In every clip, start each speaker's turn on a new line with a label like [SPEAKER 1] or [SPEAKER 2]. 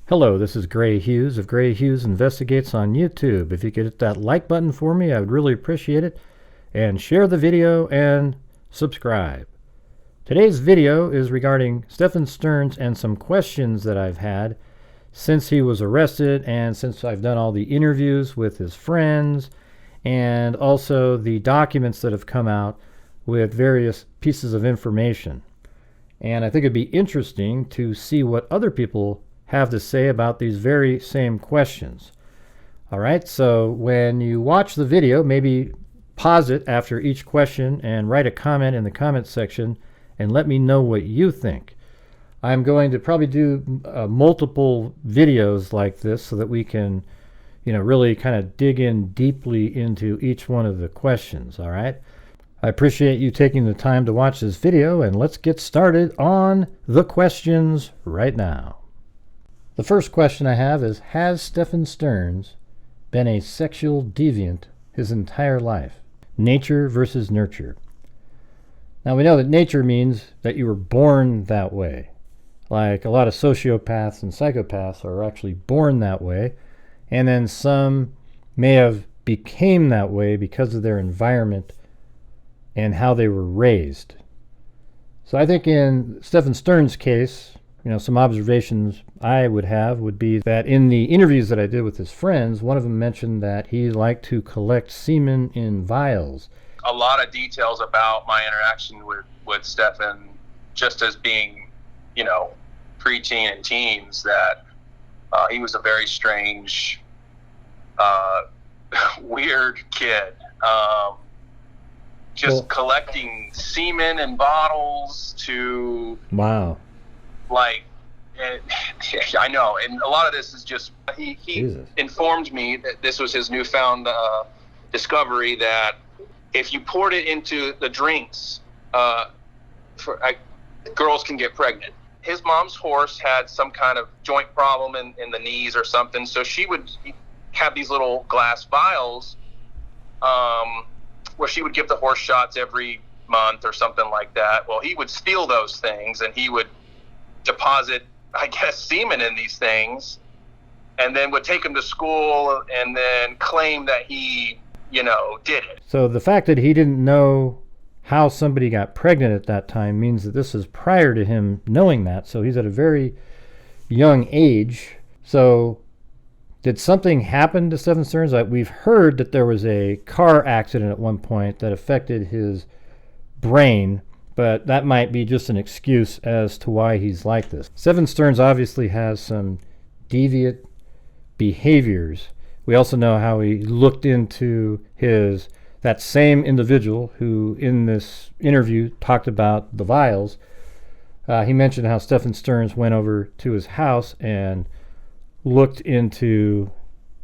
[SPEAKER 1] Hello, this is Grant Hughes of Grant Hughes Investigates on YouTube. If you could hit that like button for me, I would really appreciate it. And share the video and subscribe. Today's video is regarding Stephan Sterns and some questions that I've had since he was arrested and since I've done all the interviews with his friends and also the documents that have come out with various pieces of information. And I think it'd be interesting to see what other people have to say about these very same questions. All right, so when you watch the video, maybe pause it after each question and write a comment in the comment section and let me know what you think. I'm going to probably do multiple videos like this so that we can, really kind of dig in deeply into each one of the questions, all right? I appreciate you taking the time to watch this video, and let's get started on the questions right now. The first question I have is, has Stephan Sterns been a sexual deviant his entire life? Nature versus nurture. Now we know that nature means that you were born that way. Like a lot of sociopaths and psychopaths are actually born that way, and then some may have became that way because of their environment and how they were raised. So I think in Stephan Sterns' case, some observations I would have would be that in the interviews that I did with his friends, one of them mentioned that he liked to collect semen in vials.
[SPEAKER 2] A lot of details about my interaction with Stephan, just as being, preteen and teens, that he was a very strange, weird kid. Collecting semen in bottles to...
[SPEAKER 1] Wow.
[SPEAKER 2] I know, and a lot of this is just he informed me that this was his newfound discovery, that if you poured it into the drinks, girls can get pregnant. His mom's horse had some kind of joint problem in the knees or something, so she would have these little glass vials where she would give the horse shots every month or something like that. Well, he would steal those things and he would deposit, I guess, semen in these things, and then would take them to school and then claim that he, did it.
[SPEAKER 1] So the fact that he didn't know how somebody got pregnant at that time means that this is prior to him knowing that. So he's at a very young age. So did something happen to Stephan Sterns? We've heard that there was a car accident at one point that affected his brain, but that might be just an excuse as to why he's like this. Stephan Sterns obviously has some deviant behaviors. We also know how he looked into that same individual who in this interview talked about the vials. He mentioned how Stephan Sterns went over to his house and looked into,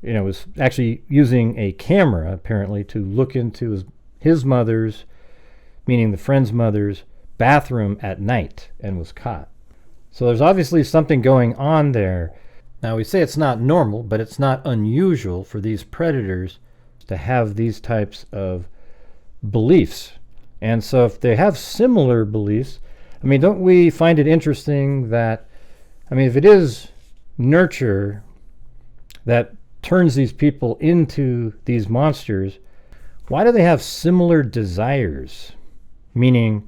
[SPEAKER 1] was actually using a camera apparently to look into his mother's, meaning the friend's mother's, bathroom at night, and was caught. So there's obviously something going on there. Now we say it's not normal, but it's not unusual for these predators to have these types of beliefs. And so if they have similar beliefs, don't we find it interesting that, if it is nurture that turns these people into these monsters, why do they have similar desires? Meaning,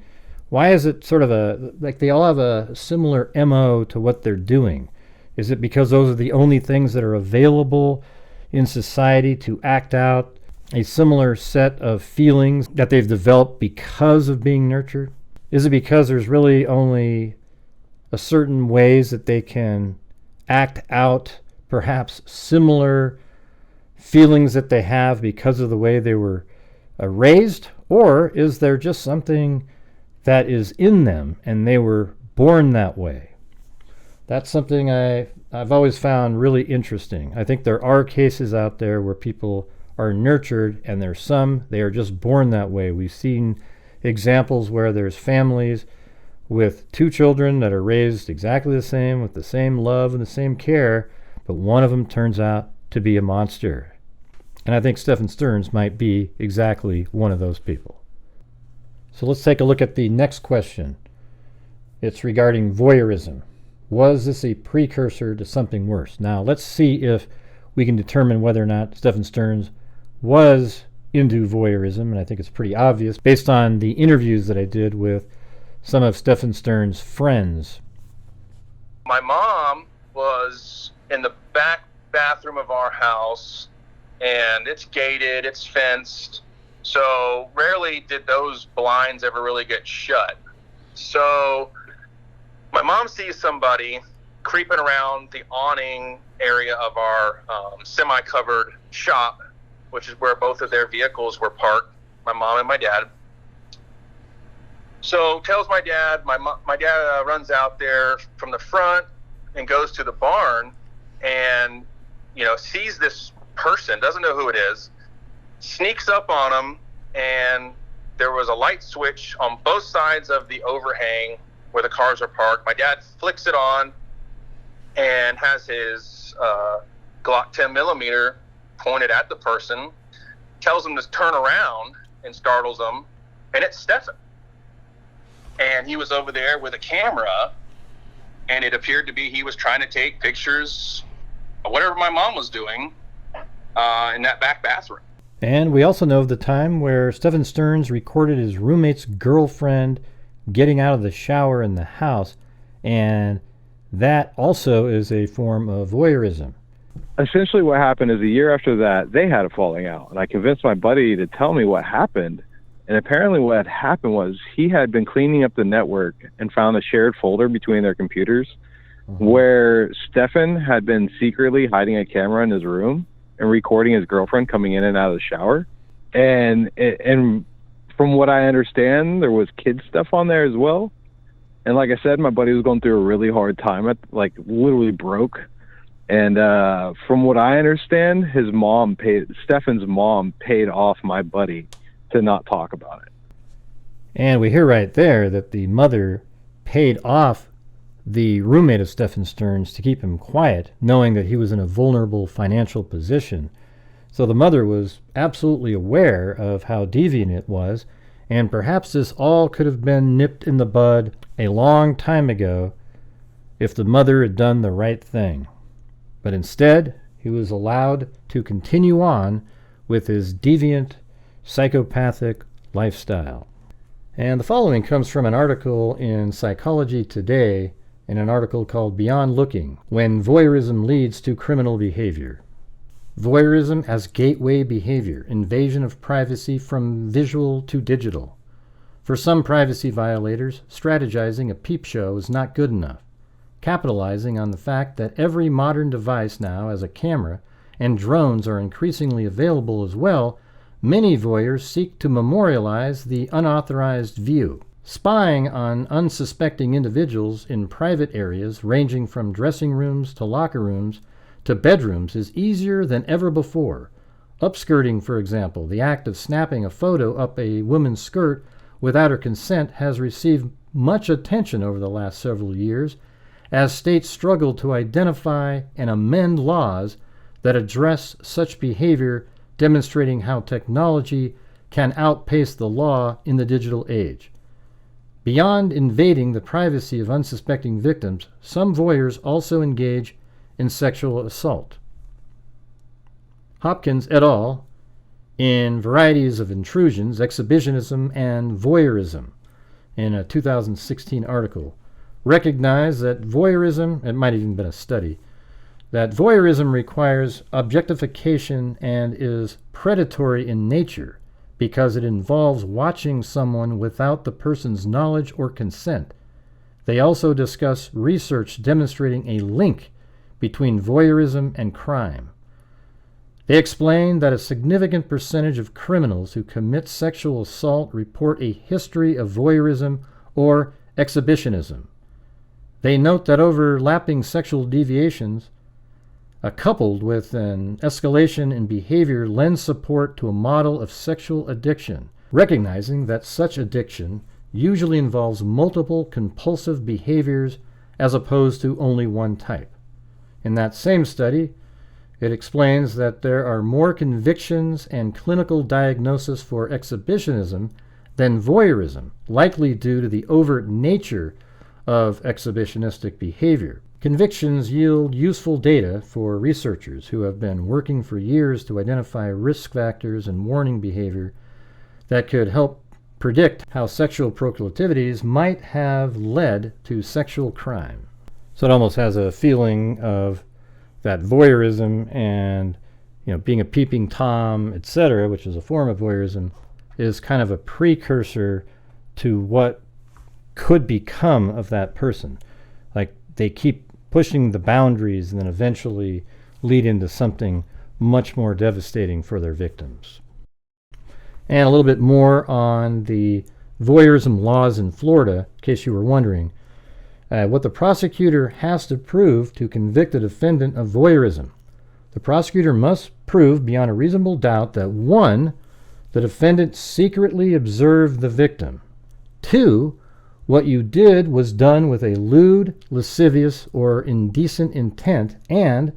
[SPEAKER 1] why is it sort of like they all have a similar MO to what they're doing? Is it because those are the only things that are available in society to act out a similar set of feelings that they've developed because of being nurtured? Is it because there's really only a certain ways that they can act out perhaps similar feelings that they have because of the way they were raised? Or is there just something that is in them and they were born that way? That's something I've always found really interesting. I think there are cases out there where people are nurtured, and there's some they are just born that way. We've seen examples where there's families with two children that are raised exactly the same, with the same love and the same care, but one of them turns out to be a monster. And I think Stephan Sterns might be exactly one of those people. So let's take a look at the next question. It's regarding voyeurism. Was this a precursor to something worse? Now, let's see if we can determine whether or not Stephan Sterns was into voyeurism, and I think it's pretty obvious based on the interviews that I did with some of Stephan Sterns' friends.
[SPEAKER 2] My mom was in the back bathroom of our house, and it's gated, it's fenced, so rarely did those blinds ever really get shut. So my mom sees somebody creeping around the awning area of our semi-covered shop, which is where both of their vehicles were parked, my mom and my dad. So tells my dad, my dad runs out there from the front and goes to the barn and, sees this person, doesn't know who it is, sneaks up on him, and there was a light switch on both sides of the overhang where the cars are parked. My dad flicks it on and has his Glock 10 millimeter pointed at the person, tells him to turn around and startles him, and it's Stephan. And he was over there with a camera, and it appeared to be he was trying to take pictures of whatever my mom was doing in that back bathroom.
[SPEAKER 1] And we also know of the time where Stephan Sterns recorded his roommate's girlfriend getting out of the shower in the house, and that also is a form of voyeurism.
[SPEAKER 3] Essentially what happened is a year after that, they had a falling out, and I convinced my buddy to tell me what happened. And apparently what had happened was he had been cleaning up the network and found a shared folder between their computers where Stephan had been secretly hiding a camera in his room and recording his girlfriend coming in and out of the shower. And from what I understand, there was kid stuff on there as well. And like I said, my buddy was going through a really hard time, literally broke. And from what I understand, Stephan's mom paid off my buddy to not talk about it.
[SPEAKER 1] And we hear right there that the mother paid off the roommate of Stephan Sterns to keep him quiet, knowing that he was in a vulnerable financial position. So the mother was absolutely aware of how deviant it was, and perhaps this all could have been nipped in the bud a long time ago if the mother had done the right thing. But instead, he was allowed to continue on with his deviant, psychopathic lifestyle. And the following comes from an article in Psychology Today, in an article called Beyond Looking, When Voyeurism Leads to Criminal Behavior. Voyeurism as gateway behavior, invasion of privacy from visual to digital. For some privacy violators, strategizing a peep show is not good enough. Capitalizing on the fact that every modern device now has a camera and drones are increasingly available as well, many voyeurs seek to memorialize the unauthorized view. Spying on unsuspecting individuals in private areas ranging from dressing rooms to locker rooms to bedrooms is easier than ever before. Upskirting, for example, the act of snapping a photo up a woman's skirt without her consent has received much attention over the last several years as states struggle to identify and amend laws that address such behavior, demonstrating how technology can outpace the law in the digital age. Beyond invading the privacy of unsuspecting victims, some voyeurs also engage in sexual assault. Hopkins et al., in Varieties of Intrusions, Exhibitionism, and Voyeurism, in a 2016 article, recognize that voyeurism, it might have even been a study, that voyeurism requires objectification and is predatory in nature because it involves watching someone without the person's knowledge or consent. They also discuss research demonstrating a link between voyeurism and crime. They explain that a significant percentage of criminals who commit sexual assault report a history of voyeurism or exhibitionism. They note that overlapping sexual deviations, coupled with an escalation in behavior, lends support to a model of sexual addiction, recognizing that such addiction usually involves multiple compulsive behaviors as opposed to only one type. In that same study, it explains that there are more convictions and clinical diagnosis for exhibitionism than voyeurism, likely due to the overt nature of exhibitionistic behavior. Convictions yield useful data for researchers who have been working for years to identify risk factors and warning behavior that could help predict how sexual proclivities might have led to sexual crime. So it almost has a feeling of that voyeurism and, being a peeping Tom, etc., which is a form of voyeurism, is kind of a precursor to what could become of that person. Like, they keep pushing the boundaries and then eventually lead into something much more devastating for their victims. And a little bit more on the voyeurism laws in Florida, in case you were wondering. What the prosecutor has to prove to convict a defendant of voyeurism. The prosecutor must prove beyond a reasonable doubt that 1, the defendant secretly observed the victim. 2, what you did was done with a lewd, lascivious, or indecent intent. And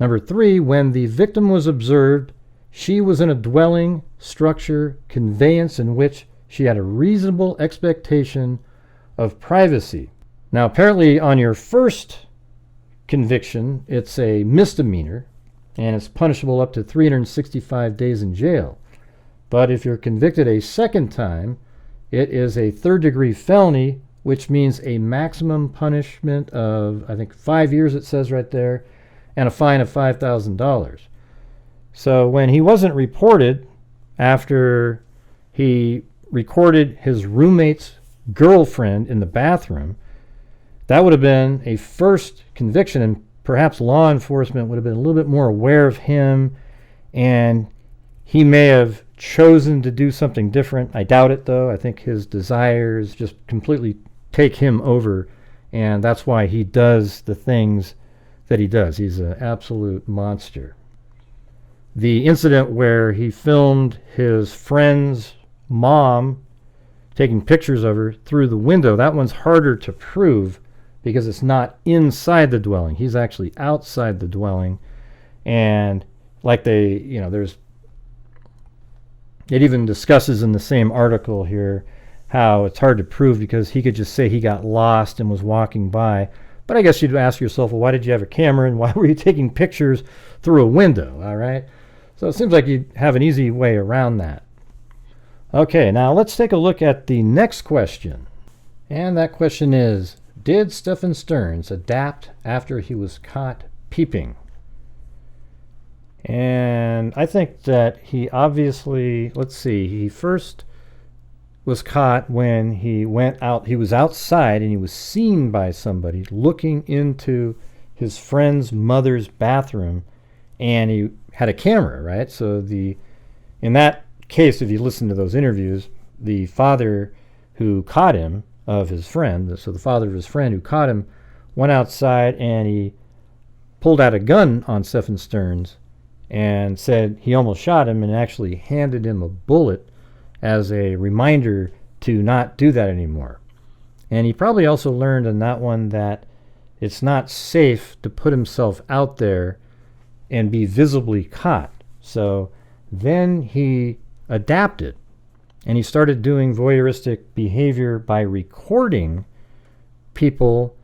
[SPEAKER 1] number 3, when the victim was observed, she was in a dwelling, structure, conveyance in which she had a reasonable expectation of privacy. Now, apparently on your first conviction, it's a misdemeanor, and it's punishable up to 365 days in jail. But if you're convicted a second time, it is a third-degree felony, which means a maximum punishment of, I think, 5 years, it says right there, and a fine of $5,000. So when he wasn't reported after he recorded his roommate's girlfriend in the bathroom, that would have been a first conviction, and perhaps law enforcement would have been a little bit more aware of him, and he may have chosen to do something different. I doubt it, though. I think his desires just completely take him over, and that's why he does the things that he does. He's an absolute monster. The incident where he filmed his friend's mom taking pictures of her through the window, that one's harder to prove because it's not inside the dwelling. He's actually outside the dwelling. And like there's, it even discusses in the same article here how it's hard to prove because he could just say he got lost and was walking by. But I guess you'd ask yourself, well, why did you have a camera and why were you taking pictures through a window, all right? So it seems like you have an easy way around that. Okay, now let's take a look at the next question. And that question is, did Stephan Sterns adapt after he was caught peeping? And I think that he obviously, he first was caught when he went out, he was outside and he was seen by somebody looking into his friend's mother's bathroom, and he had a camera, right? So in that case, if you listen to those interviews, the father who caught him of his friend, so the father of his friend who caught him, went outside and he pulled out a gun on Stephan Sterns and said he almost shot him and actually handed him a bullet as a reminder to not do that anymore. And he probably also learned in that one that it's not safe to put himself out there and be visibly caught. So then he adapted and he started doing voyeuristic behavior by recording people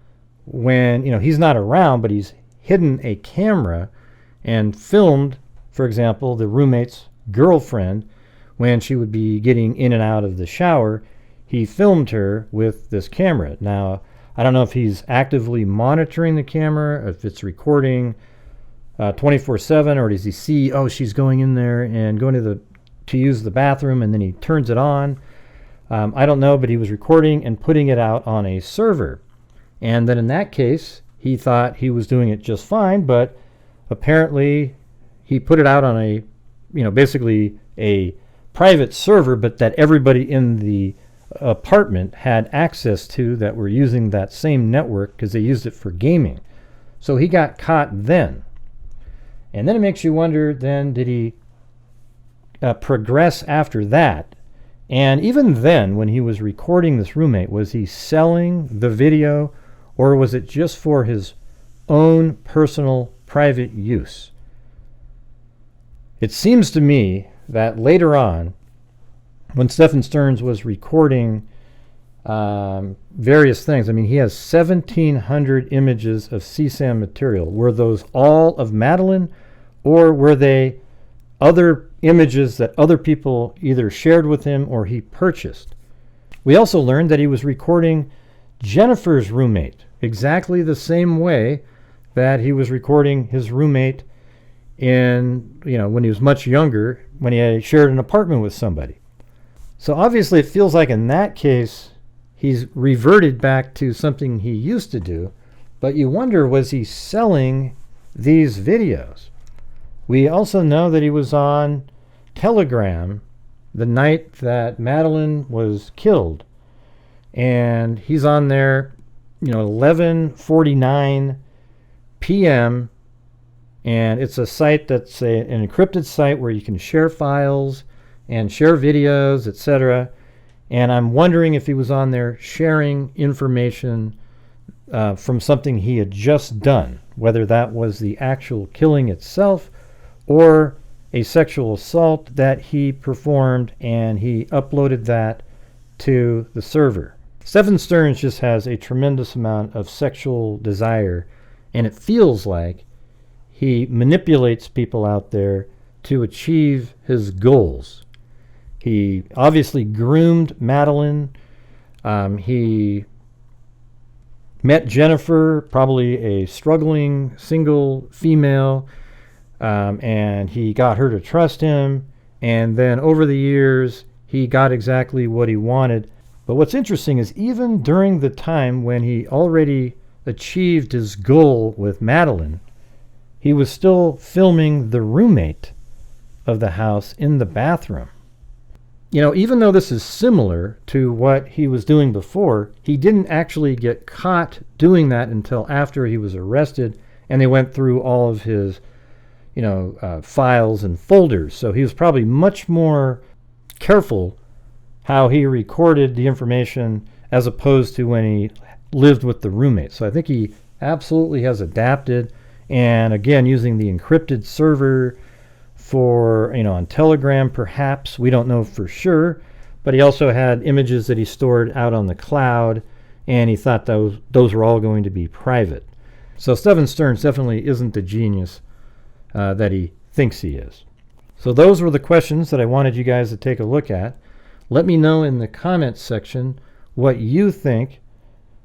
[SPEAKER 1] when he's not around, but he's hidden a camera and filmed, for example, the roommate's girlfriend when she would be getting in and out of the shower. He filmed her with this camera. Now, I don't know if he's actively monitoring the camera, if it's recording 24/7, or does he see, oh, she's going in there and going to use the bathroom, and then he turns it on. I don't know, but he was recording and putting it out on a server. And then in that case, he thought he was doing it just fine, but apparently he put it out on a, basically a private server, but that everybody in the apartment had access to that were using that same network because they used it for gaming. So he got caught then. And then it makes you wonder, then, did he progress after that? And even then, when he was recording this roommate, was he selling the video, or was it just for his own personal private use? It seems to me that later on, when Stephan Sterns was recording various things. I mean, he has 1,700 images of CSAM material. Were those all of Madeline, or were they other images that other people either shared with him or he purchased? We also learned that he was recording Jennifer's roommate exactly the same way that he was recording his roommate in, when he was much younger, when he had shared an apartment with somebody. So obviously it feels like in that case he's reverted back to something he used to do, but you wonder, was he selling these videos? We also know that he was on Telegram the night that Madeline was killed, and he's on there 11:49 p.m. and it's a site that's an encrypted site where you can share files and share videos, etc. And I'm wondering if he was on there sharing information from something he had just done, whether that was the actual killing itself or a sexual assault that he performed, and he uploaded that to the server. Stephan Sterns just has a tremendous amount of sexual desire, and it feels like he manipulates people out there to achieve his goals. He obviously groomed Madeline. He met Jennifer, probably a struggling single female, and he got her to trust him. And then over the years, he got exactly what he wanted. But what's interesting is even during the time when he already achieved his goal with Madeline, he was still filming the roommate of the house in the bathroom. Even though this is similar to what he was doing before, he didn't actually get caught doing that until after he was arrested, and they went through all of his, files and folders. So he was probably much more careful how he recorded the information as opposed to when he lived with the roommate. So I think he absolutely has adapted, and again, using the encrypted server for, on Telegram perhaps, we don't know for sure, but he also had images that he stored out on the cloud, and he thought those were all going to be private. So Stephan Sterns definitely isn't the genius that he thinks he is. So those were the questions that I wanted you guys to take a look at. Let me know in the comments section what you think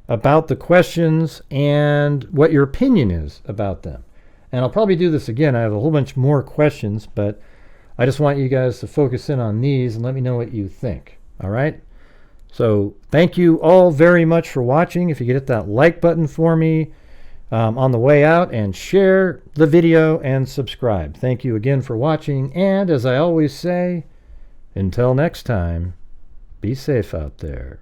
[SPEAKER 1] about the questions and what your opinion is about them. And I'll probably do this again. I have a whole bunch more questions, but I just want you guys to focus in on these and let me know what you think. All right? So thank you all very much for watching. If you could hit that like button for me on the way out, and share the video and subscribe. Thank you again for watching. And as I always say, until next time, be safe out there.